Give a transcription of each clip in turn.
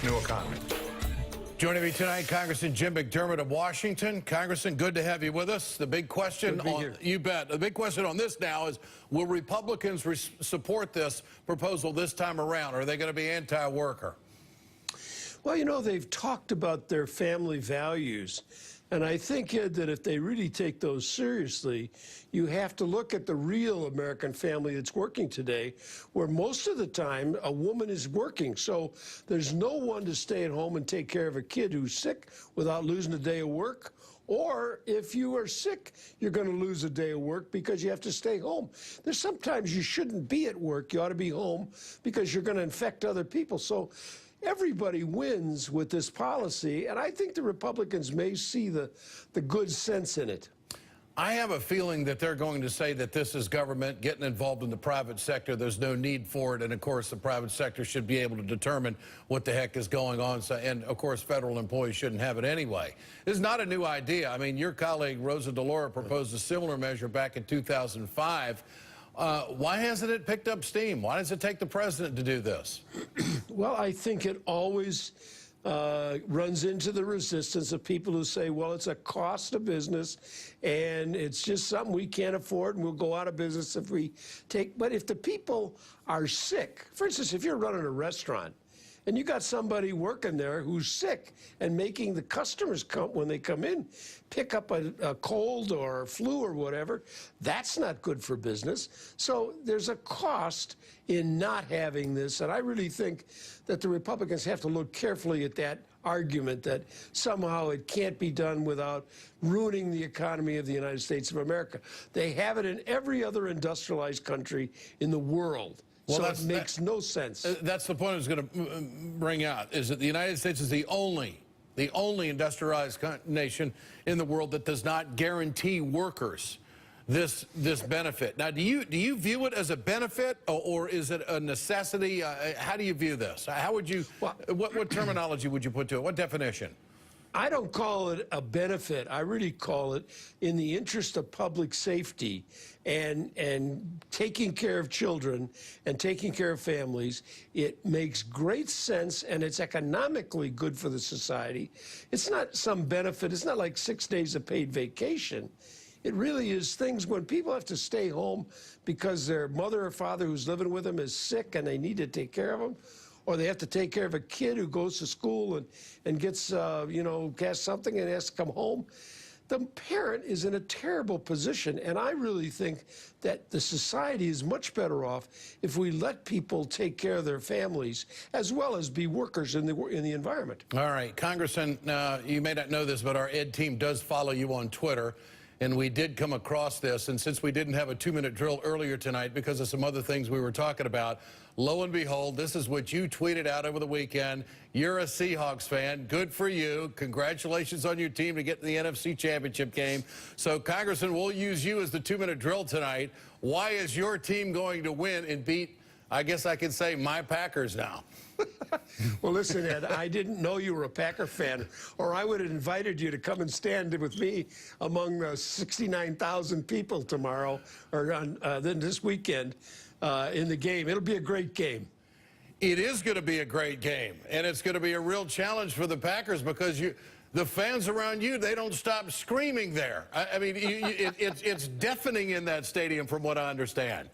new economy. Joining me tonight, Congressman Jim McDermott of Washington. Congressman, good to have you with us. The big question, you bet. The big question on this now is, will Republicans support this proposal this time around? Or are they going to be anti-worker? Well, you know, they've talked about their family values. And I think, Ed, that if they really take those seriously, you have to look at the real American family that's working today, where most of the time a woman is working. So there's no one to stay at home and take care of a kid who's sick without losing a day of work. Or if you are sick, you're going to lose a day of work because you have to stay home. There's sometimes you shouldn't be at work. You ought to be home because you're going to infect other people. So everybody wins with this policy, and I think the Republicans may see the good sense in it. I have a feeling that they're going to say that this is government getting involved in the private sector. There's no need for it, and of course the private sector should be able to determine what the heck is going on. So, and of course federal employees shouldn't have it anyway. This is not a new idea. I mean, your colleague Rosa DeLauro proposed a similar measure back in 2005. Why hasn't it picked up steam? Why does it take the president to do this? Well, I think it always runs into the resistance of people who say, well, it's a cost of business and it's just something we can't afford and we'll go out of business if we take. But if the people are sick, for instance, if you're running a restaurant and you got somebody working there who's sick and making the customers come when they come in pick up a cold or flu or whatever, that's not good for business. So there's a cost in not having this, and I really think that the Republicans have to look carefully at that argument that somehow it can't be done without ruining the economy of the United States of America. They have it in every other industrialized country in the world. Well, so it makes no sense. That's the point I was going to bring out, is that the United States is the only industrialized nation in the world that does not guarantee workers this benefit. Now, do you view it as a benefit, or is it a necessity? How do you view this? How would you, what terminology would you put to it? What definition? I don't call it a benefit. I really call it in the interest of public safety and taking care of children and taking care of families. It makes great sense, and it's economically good for the society. It's not some benefit. It's not like 6 days of paid vacation. It really is things when people have to stay home because their mother or father who's living with them is sick and they need to take care of them, or they have to take care of a kid who goes to school and gets, you know, has something and has to come home. The parent is in a terrible position, and I really think that the society is much better off if we let people take care of their families as well as be workers in the environment. All right, Congressman, you may not know this, but our Ed team does follow you on Twitter. And we did come across this, and since we didn't have a 2-minute drill earlier tonight because of some other things we were talking about, lo and behold, this is what you tweeted out over the weekend. You're a Seahawks fan. Good for you. Congratulations on your team to get to the NFC Championship game. So, Congressman, we'll use you as the 2-minute drill tonight. Why is your team going to win and beat, I guess I could say, my Packers now? Well, listen, Ed, I didn't know you were a Packer fan, or I would have invited you to come and stand with me among the 69,000 people tomorrow, or then this weekend in the game. It'll be a great game. It is going to be a great game, and it's going to be a real challenge for the Packers because the fans around you, they don't stop screaming there. I mean, it's deafening in that stadium from what I understand.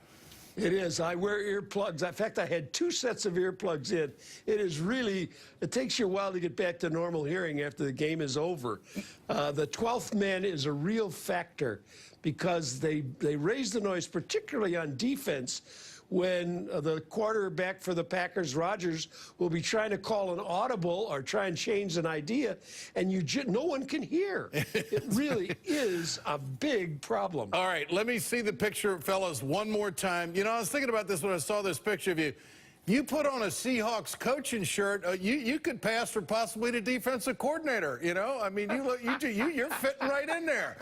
It is. I wear earplugs. In fact, I had 2 sets of earplugs in. It is really, it takes you a while to get back to normal hearing after the game is over. The 12th man is a real factor because they raise the noise, particularly on defense, when the quarterback for the Packers, Rodgers, will be trying to call an audible or try and change an idea, and no one can hear. It really is a big problem. All right, let me see the picture, fellas, one more time. You know, I was thinking about this when I saw this picture of you. You put on a Seahawks coaching shirt, you could pass for possibly the defensive coordinator, you know? I mean, you're fitting right in there.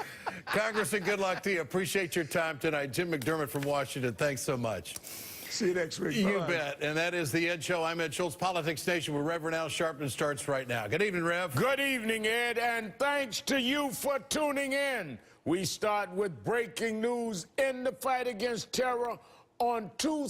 Congressman, good luck to you. Appreciate your time tonight. Jim McDermott from Washington, thanks so much. See you next week. You bet. And that is the Ed Show. I'm Ed Schultz, Politics Nation, where Reverend Al Sharpton starts right now. Good evening, Rev. Good evening, Ed, and thanks to you for tuning in. We start with breaking news in the fight against terror on 2